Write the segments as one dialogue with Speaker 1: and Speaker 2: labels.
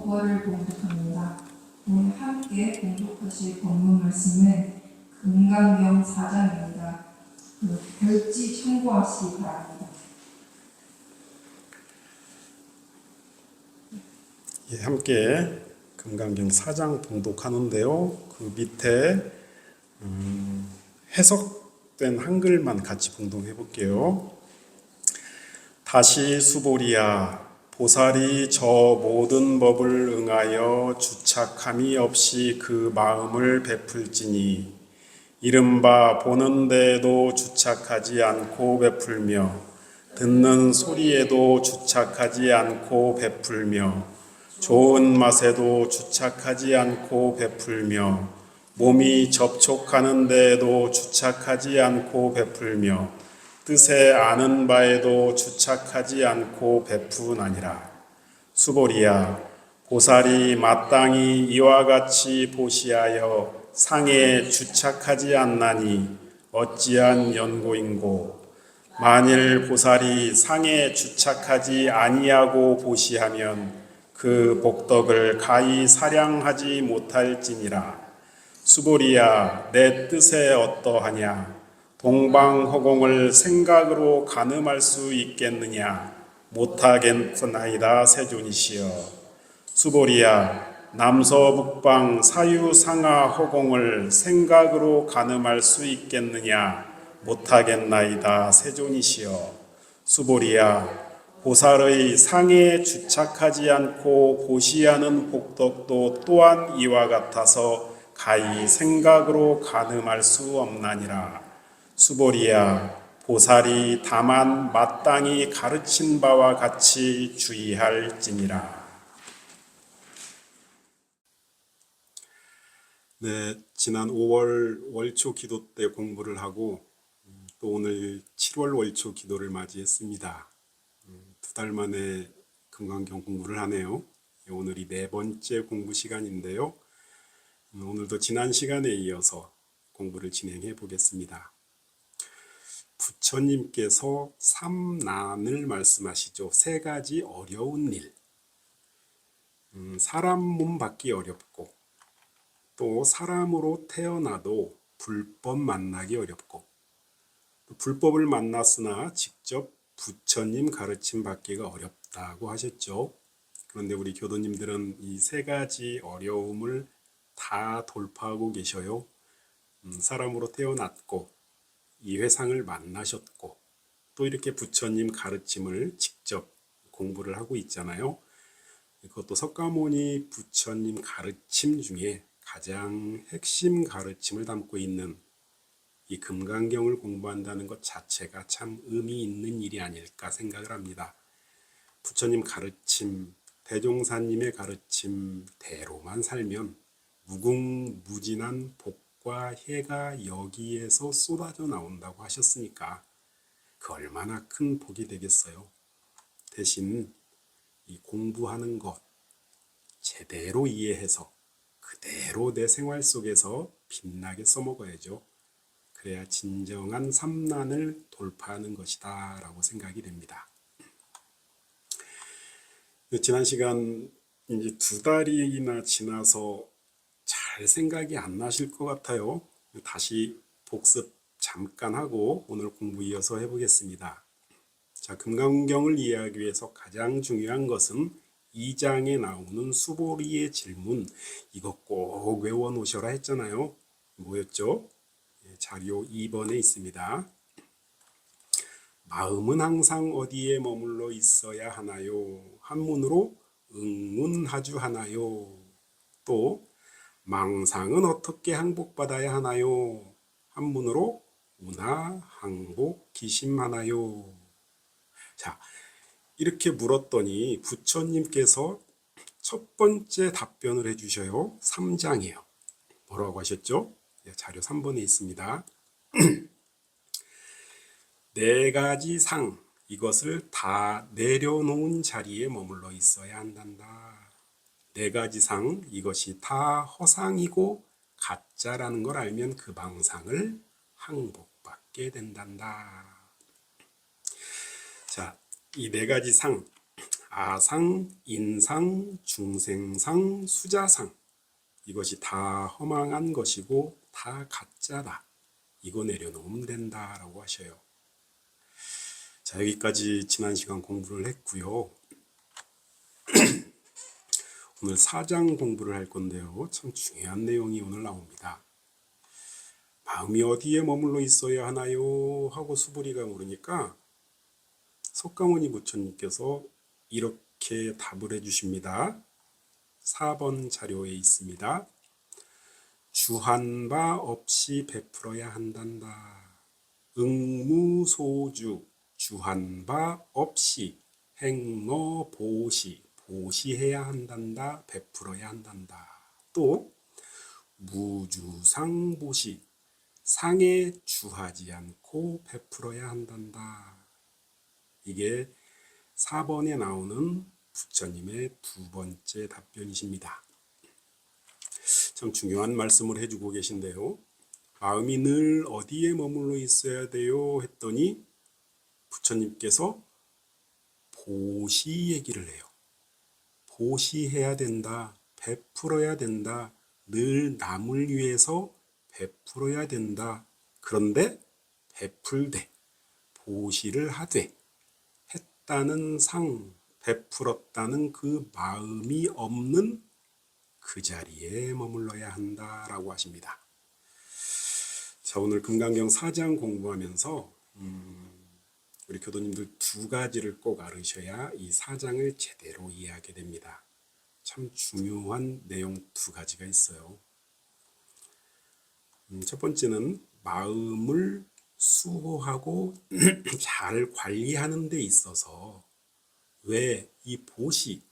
Speaker 1: 5월을 봉독합니다. 오늘 함께 봉독하실 본문 말씀은 금강경 4장입니다. 별지 참고하시기 바랍니다.
Speaker 2: 예, 함께 금강경 4장 봉독하는데요. 그 밑에 해석된 한글만 같이 봉독해 볼게요. 다시 수보리야, 보살이 저 모든 법을 응하여 주착함이 없이 그 마음을 베풀지니 이른바 보는 데에도 주착하지 않고 베풀며 듣는 소리에도 주착하지 않고 베풀며 좋은 맛에도 주착하지 않고 베풀며 몸이 접촉하는 데에도 주착하지 않고 베풀며 뜻에 아는 바에도 주착하지 않고 베푸나니라. 수보리야, 보살이 마땅히 이와 같이 보시하여 상에 주착하지 않나니 어찌한 연고인고. 만일 보살이 상에 주착하지 아니하고 보시하면 그 복덕을 가히 사량하지 못할지니라. 수보리야, 내 뜻에 어떠하냐? 동방허공을 생각으로 가늠할 수 있겠느냐? 못하겠나이다 세존이시여. 수보리야, 남서북방 사유상하 허공을 생각으로 가늠할 수 있겠느냐? 못하겠나이다 세존이시여. 수보리야, 보살의 상에 주착하지 않고 보시하는 복덕도 또한 이와 같아서 가히 생각으로 가늠할 수 없나니라. 수보리야, 보살이 다만 마땅히 가르친 바와 같이 주의할지니라. 네, 지난 5월 월초 기도 때 공부를 하고 또 오늘 7월 월초 기도를 맞이했습니다. 2달 만에 금강경 공부를 하네요. 오늘이 4번째 공부 시간인데요. 오늘도 지난 시간에 이어서 공부를 진행해 보겠습니다. 부처님께서 삼난을 말씀하시죠. 3가지 어려운 일. 사람 몸 받기 어렵고 또 사람으로 태어나도 불법 만나기 어렵고 또 불법을 만났으나 직접 부처님 가르침 받기가 어렵다고 하셨죠. 그런데 우리 교도님들은 이 3가지 어려움을 다 돌파하고 계셔요. 사람으로 태어났고 이 회상을 만나셨고 또 이렇게 부처님 가르침을 직접 공부를 하고 있잖아요. 그것도 석가모니 부처님 가르침 중에 가장 핵심 가르침을 담고 있는 이 금강경을 공부한다는 것 자체가 참 의미 있는 일이 아닐까 생각을 합니다. 부처님 가르침, 대종사님의 가르침대로만 살면 무궁무진한 복과 해가 여기에서 쏟아져 나온다고 하셨으니까 그 얼마나 큰 복이 되겠어요. 대신 이 공부하는 것 제대로 이해해서 그대로 내 생활 속에서 빛나게 써먹어야죠. 그래야 진정한 삼난을 돌파하는 것이다 라고 생각이 됩니다. 지난 시간 이제 2달이나 지나서 잘 생각이 안 나실 것 같아요. 다시 복습 잠깐 하고 오늘 공부 이어서 해보겠습니다. 자, 금강경을 이해하기 위해서 가장 중요한 것은 2장에 나오는 수보리의 질문, 이거 꼭 외워 놓으셔라 했잖아요. 뭐였죠? 자료 2번에 있습니다. 마음은 항상 어디에 머물러 있어야 하나요? 한문으로 응운하주 하나요? 또 망상은 어떻게 항복받아야 하나요? 한문으로 운하 항복 기심하나요? 자, 이렇게 물었더니 부처님께서 첫 번째 답변을 해주셔요. 3장이에요. 뭐라고 하셨죠? 자료 3번에 있습니다. 4가지 상, 이것을 다 내려놓은 자리에 머물러 있어야 한단다. 4가지 상, 이것이 다 허상이고 가짜라는 걸 알면 그 망상을 항복받게 된단다. 자, 이 4가지 상, 아상, 인상, 중생상, 수자상. 이것이 다 허망한 것이고 다 가짜다. 이거 내려놓으면 된다라고 하셔요. 자, 여기까지 지난 시간 공부를 했고요. 오늘 4장 공부를 할 건데요. 참 중요한 내용이 오늘 나옵니다. 마음이 어디에 머물러 있어야 하나요? 하고 수부리가 물으니까 석가모니 부처님께서 이렇게 답을 해주십니다. 4번 자료에 있습니다. 주한 바 없이 베풀어야 한단다. 응무소주 주한 바 없이 행어 보시 보시해야 한단다. 베풀어야 한단다. 또 무주상보시 상에 주하지 않고 베풀어야 한단다. 이게 4번에 나오는 부처님의 두 번째 답변이십니다. 참 중요한 말씀을 해주고 계신데요. 마음이 늘 어디에 머물러 있어야 돼요? 했더니 부처님께서 보시 얘기를 해요. 보시해야 된다. 베풀어야 된다. 늘 남을 위해서 베풀어야 된다. 그런데 베풀되 보시를 하되 했다는 상, 베풀었다는 그 마음이 없는 그 자리에 머물러야 한다라고 하십니다. 자, 오늘 금강경 4장 공부하면서 우리 교도님들 두 가지를 꼭 알으셔야 이 4장을 제대로 이해하게 됩니다. 참 중요한 내용 두 가지가 있어요. 첫 번째는 마음을 수호하고 잘 관리하는 데 있어서 왜 이 보시,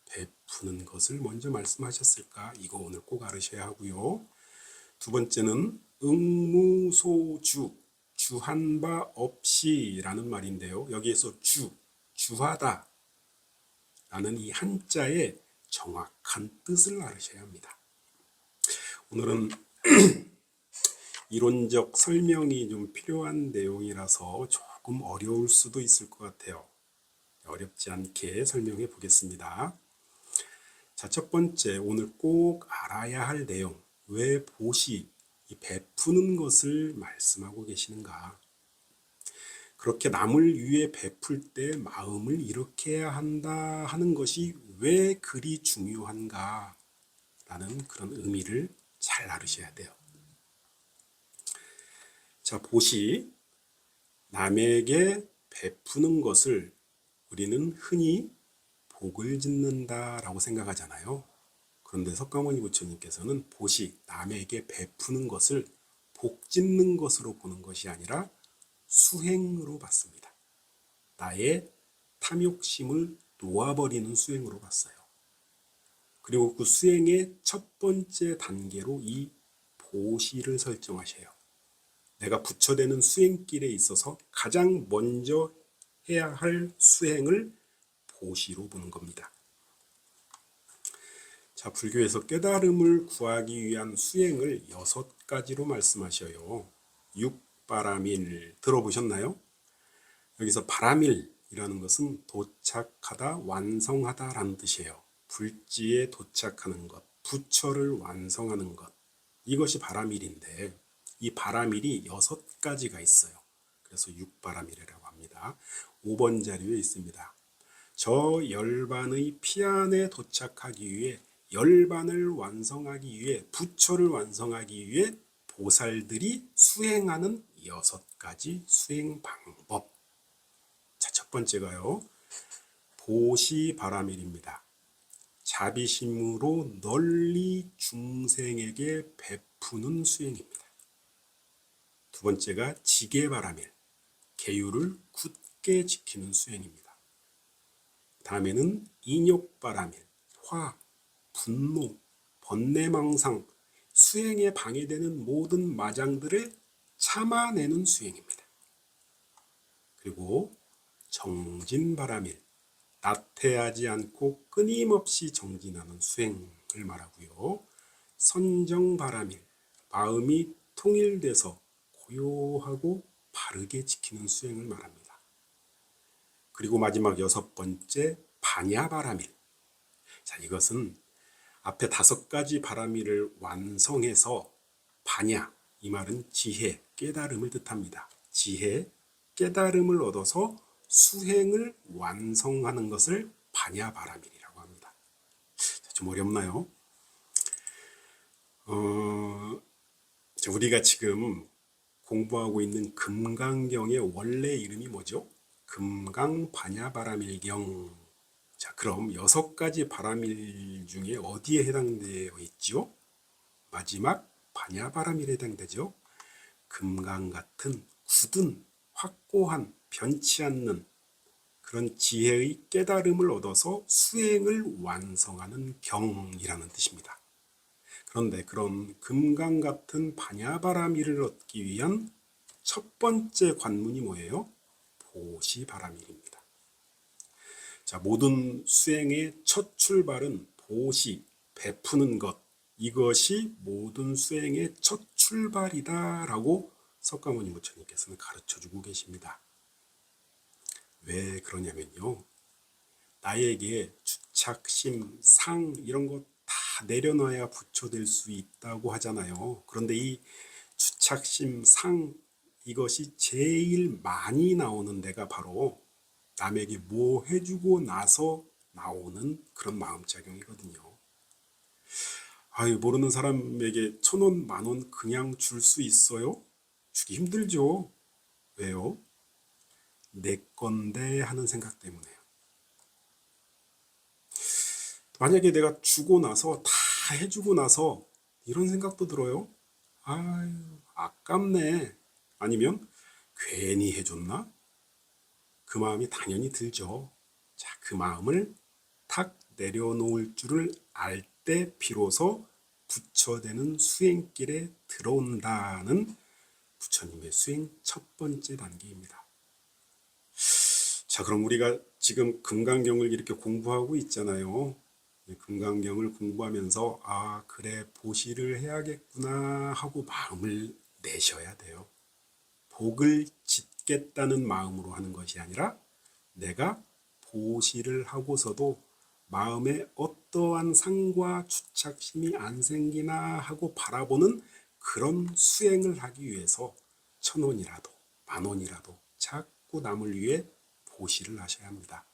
Speaker 2: 베푸는 것을 먼저 말씀하셨을까? 이거 오늘 꼭 알으셔야 하고요. 두 번째는 응무소주, 주한 바 없이 라는 말인데요. 여기에서 주하다 라는 이 한자의 정확한 뜻을 알으셔야 합니다. 오늘은 이론적 설명이 좀 필요한 내용이라서 조금 어려울 수도 있을 것 같아요. 어렵지 않게 설명해 보겠습니다. 자, 첫 번째, 오늘 꼭 알아야 할 내용. 왜 보시, 이 베푸는 것을 말씀하고 계시는가? 그렇게 남을 위해 베풀 때 마음을 이렇게 해야 한다 하는 것이 왜 그리 중요한가? 라는 그런 의미를 잘 알으셔야 돼요. 자, 보시, 남에게 베푸는 것을 우리는 흔히 복을 짓는다라고 생각하잖아요. 그런데 석가모니 부처님께서는 보시, 남에게 베푸는 것을 복 짓는 것으로 보는 것이 아니라 수행으로 봤습니다. 나의 탐욕심을 놓아버리는 수행으로 봤어요. 그리고 그 수행의 첫 번째 단계로 이 보시를 설정하셔요. 내가 부처되는 수행길에 있어서 가장 먼저 해야 할 수행을 보시로 보는 겁니다. 자, 불교에서 깨달음을 구하기 위한 수행을 6가지로 말씀하셔요. 육바라밀 들어보셨나요? 여기서 바라밀이라는 것은 도착하다, 완성하다라는 뜻이에요. 불지에 도착하는 것, 부처를 완성하는 것. 이것이 바라밀인데 이 바라밀이 6가지가 있어요. 그래서 육바라밀이라고 합니다. 5번 자료에 있습니다. 저 열반의 피안에 도착하기 위해 열반을 완성하기 위해 부처를 완성하기 위해 보살들이 수행하는 6가지 수행 방법. 자, 첫 번째가요. 보시바라밀입니다. 자비심으로 널리 중생에게 베푸는 수행입니다. 두 번째가 지게바라밀. 계율을 굳게 지키는 수행입니다. 다음에는 인욕바라밀. 화, 분노, 번뇌망상, 수행에 방해되는 모든 마장들을 참아내는 수행입니다. 그리고 정진바라밀, 나태하지 않고 끊임없이 정진하는 수행을 말하고요. 선정바라밀, 마음이 통일돼서 고요하고 바르게 지키는 수행을 말합니다. 그리고 마지막 6번째, 반야바라밀. 자, 이것은 앞에 5가지 바라밀을 완성해서 반야, 이 말은 지혜, 깨달음을 뜻합니다. 지혜, 깨달음을 얻어서 수행을 완성하는 것을 반야바라밀이라고 합니다. 좀 어렵나요? 우리가 지금 공부하고 있는 금강경의 원래 이름이 뭐죠? 금강반야바라밀경. 자, 그럼 6가지 바라밀 중에 어디에 해당되어 있죠? 마지막 반야바라밀에 해당되죠. 금강 같은 굳은 확고한 변치 않는 그런 지혜의 깨달음을 얻어서 수행을 완성하는 경이라는 뜻입니다. 그런데 그런 금강 같은 반야바라밀을 얻기 위한 첫 번째 관문이 뭐예요? 보시바라밀입니다. 자, 모든 수행의 첫 출발은 보시, 베푸는 것, 이것이 모든 수행의 첫 출발이다라고 석가모니 부처님께서는 가르쳐주고 계십니다. 왜 그러냐면요, 나에게 주착심, 상 이런 것 다 내려놔야 부처될 수 있다고 하잖아요. 그런데 이 주착심, 상 이것이 제일 많이 나오는 데가 바로 남에게 뭐 해주고 나서 나오는 그런 마음작용이거든요. 아유, 모르는 사람에게 1,000원, 10,000원 그냥 줄 수 있어요? 주기 힘들죠. 왜요? 내 건데 하는 생각 때문에요. 만약에 내가 주고 나서 다 해주고 나서 이런 생각도 들어요. 아유, 아깝네. 아니면 괜히 해줬나? 그 마음이 당연히 들죠. 자, 그 마음을 탁 내려놓을 줄을 알 때 비로소 부처되는 수행길에 들어온다는 부처님의 수행 첫 번째 단계입니다. 자, 그럼 우리가 지금 금강경을 이렇게 공부하고 있잖아요. 금강경을 공부하면서 아, 그래, 보시를 해야겠구나 하고 마음을 내셔야 돼요. 복을 짓겠다는 마음으로 하는 것이 아니라 내가 보시를 하고서도 마음에 어떠한 상과 주착심이 안 생기나 하고 바라보는 그런 수행을 하기 위해서 1,000원이라도 10,000원이라도 자꾸 남을 위해 보시를 하셔야 합니다.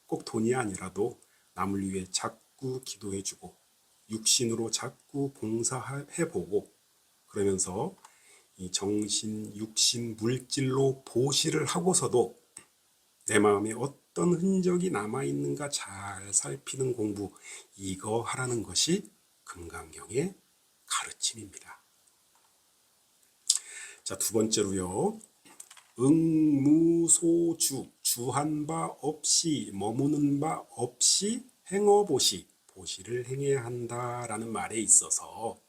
Speaker 2: 꼭 돈이 아니라도 남을 위해 자꾸 기도해주고 육신으로 자꾸 봉사해보고 그러면서 이 정신, 육신, 물질로 보시를 하고서도 내 마음에 어떤 흔적이 남아있는가 잘 살피는 공부, 이거 하라는 것이 금강경의 가르침입니다. 자, 2번째로요. 응무소주, 주한 바 없이, 머무는 바 없이 행어보시, 보시를 행해야 한다라는 말에 있어서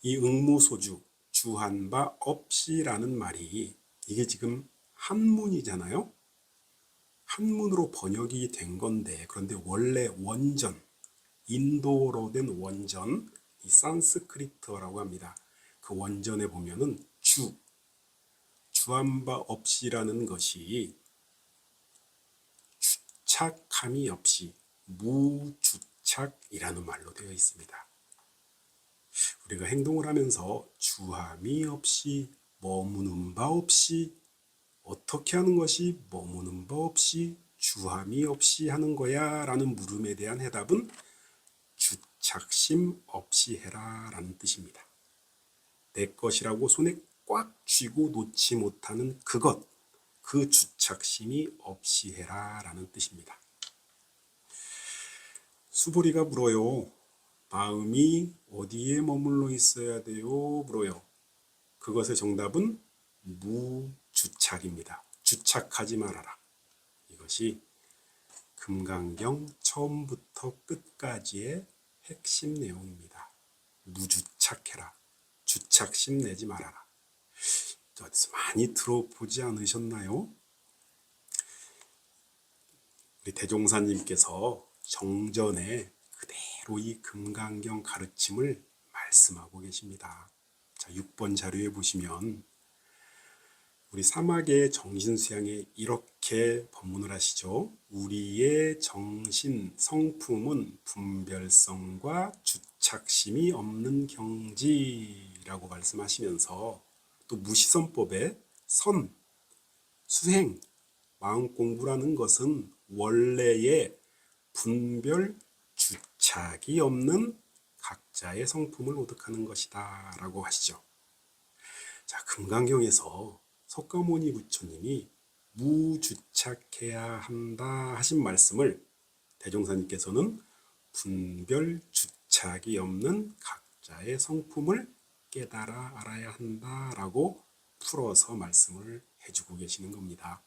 Speaker 2: 이 응무소주, 주한 바 없이라는 말이 이게 지금 한문이잖아요. 한문으로 번역이 된 건데 그런데 원래 원전, 인도로 된 원전, 이 산스크리트어라고 합니다. 그 원전에 보면은 주한 바 없이라는 것이 주착함이 없이 무주착이라는 말로 되어 있습니다. 우리가 행동을 하면서 주함이 없이 머무는 바 없이 어떻게 하는 것이 머무는 바 없이 주함이 없이 하는 거야? 라는 물음에 대한 해답은 주착심 없이 해라 라는 뜻입니다. 내 것이라고 손에 꽉 쥐고 놓지 못하는 그것, 그 주착심이 없이 해라 라는 뜻입니다. 수보리가 물어요. 마음이 어디에 머물러 있어야 돼요? 물어요. 그것의 정답은 무주착입니다. 주착하지 말아라. 이것이 금강경 처음부터 끝까지의 핵심 내용입니다. 무주착해라. 주착심 내지 말아라. 어디서 많이 들어보지 않으셨나요? 우리 대종사님께서 정전에 그대로 이 금강경 가르침을 말씀하고 계십니다. 자, 6번 자료에 보시면 우리 사막의 정신수양에 이렇게 법문을 하시죠. 우리의 정신 성품은 분별성과 주착심이 없는 경지라고 말씀하시면서 또 무시선법의 선, 수행, 마음 공부라는 것은 원래의 분별, 주착이 없는 각자의 성품을 오득하는 것이다 라고 하시죠. 자, 금강경에서 석가모니 부처님이 무주착해야 한다 하신 말씀을 대종사님께서는 분별 주착이 없는 각자의 성품을 깨달아 알아야 한다라고 풀어서 말씀을 해주고 계시는 겁니다.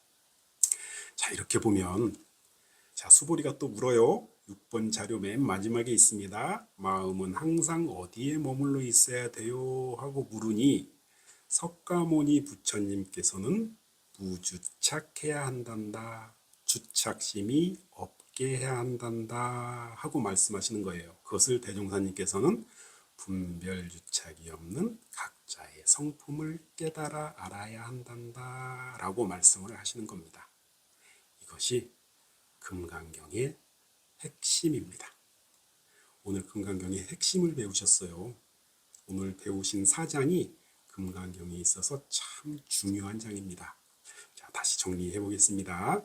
Speaker 2: 자, 이렇게 보면 자, 수보리가 또 물어요. 6번 자료 맨 마지막에 있습니다. 마음은 항상 어디에 머물러 있어야 돼요? 하고 물으니 석가모니 부처님께서는 무주착해야 한단다. 주착심이 없게 해야 한단다 하고 말씀하시는 거예요. 그것을 대종사님께서는 분별주착이 없는 각자의 성품을 깨달아 알아야 한단다 라고 말씀을 하시는 겁니다. 이것이 금강경의 핵심입니다. 오늘 금강경의 핵심을 배우셨어요. 오늘 배우신 사장이 금강경에 있어서 참 중요한 장입니다. 자, 다시 정리해 보겠습니다.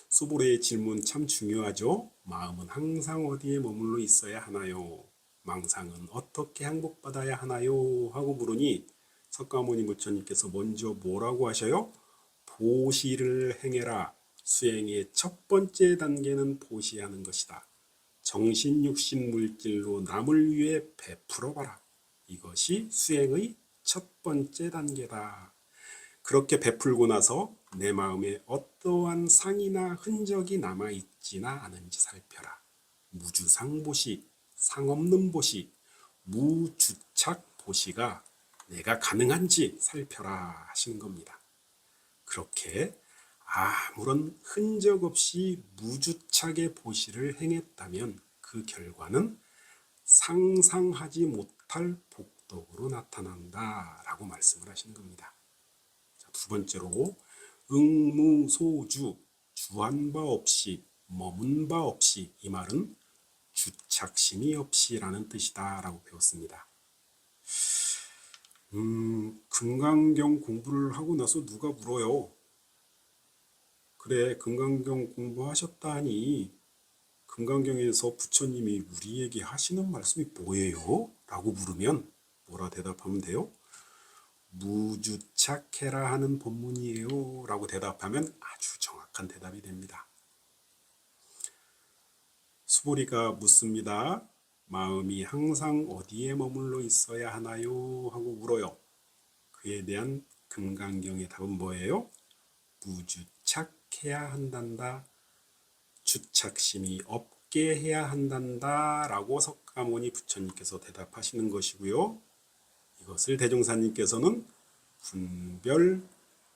Speaker 2: 수보레의 질문 참 중요하죠. 마음은 항상 어디에 머물러 있어야 하나요? 망상은 어떻게 항복받아야 하나요? 하고 물으니 석가모니 부처님께서 먼저 뭐라고 하셔요? 보시를 행해라. 수행의 첫 번째 단계는 보시하는 것이다. 정신, 육신, 물질로 남을 위해 베풀어봐라. 이것이 수행의 첫 번째 단계다. 그렇게 베풀고 나서 내 마음에 어떠한 상이나 흔적이 남아있지나 않은지 살펴라. 무주상보시, 상없는 보시, 무주착 보시가 내가 가능한지 살펴라 하시는 겁니다. 그렇게 아무런 흔적 없이 무주착의 보시를 행했다면 그 결과는 상상하지 못할 복덕으로 나타난다 라고 말씀을 하시는 겁니다. 자, 두 번째로 응무소주, 주한 바 없이 머문 바 없이, 이 말은 주착심이 없이 라는 뜻이다 라고 배웠습니다. 금강경 공부를 하고 나서 누가 물어요. 그래, 금강경 공부하셨다 하니 금강경에서 부처님이 우리에게 하시는 말씀이 뭐예요? 라고 물으면 뭐라 대답하면 돼요? 무주착해라 하는 법문이에요 라고 대답하면 아주 정확한 대답이 됩니다. 수보리가 묻습니다. 마음이 항상 어디에 머물러 있어야 하나요? 하고 물어요. 그에 대한 금강경의 답은 뭐예요? 무주착해야 한단다. 주착심이 없게 해야 한단다 라고 석가모니 부처님께서 대답하시는 것이고요. 이것을 대종사님께서는 분별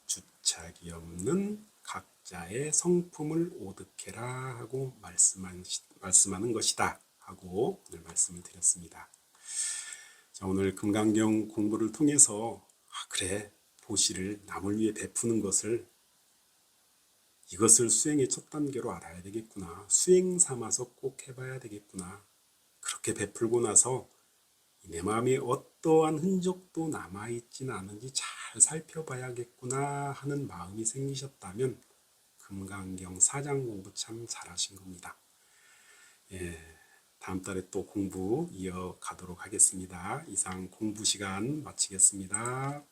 Speaker 2: 주착이 없는 각자의 성품을 오득해라 하고 말씀하는 것이다 하고 오늘 말씀을 드렸습니다. 자, 오늘 금강경 공부를 통해서 그래, 보시를 남을 위해 베푸는 것을, 이것을 수행의 첫 단계로 알아야 되겠구나. 수행 삼아서 꼭 해봐야 되겠구나. 그렇게 베풀고 나서 내 마음에 어떠한 흔적도 남아있지는 않은지 잘 살펴봐야겠구나 하는 마음이 생기셨다면 금강경 4장 공부 참 잘하신 겁니다. 예, 다음 달에 또 공부 이어가도록 하겠습니다. 이상 공부 시간 마치겠습니다.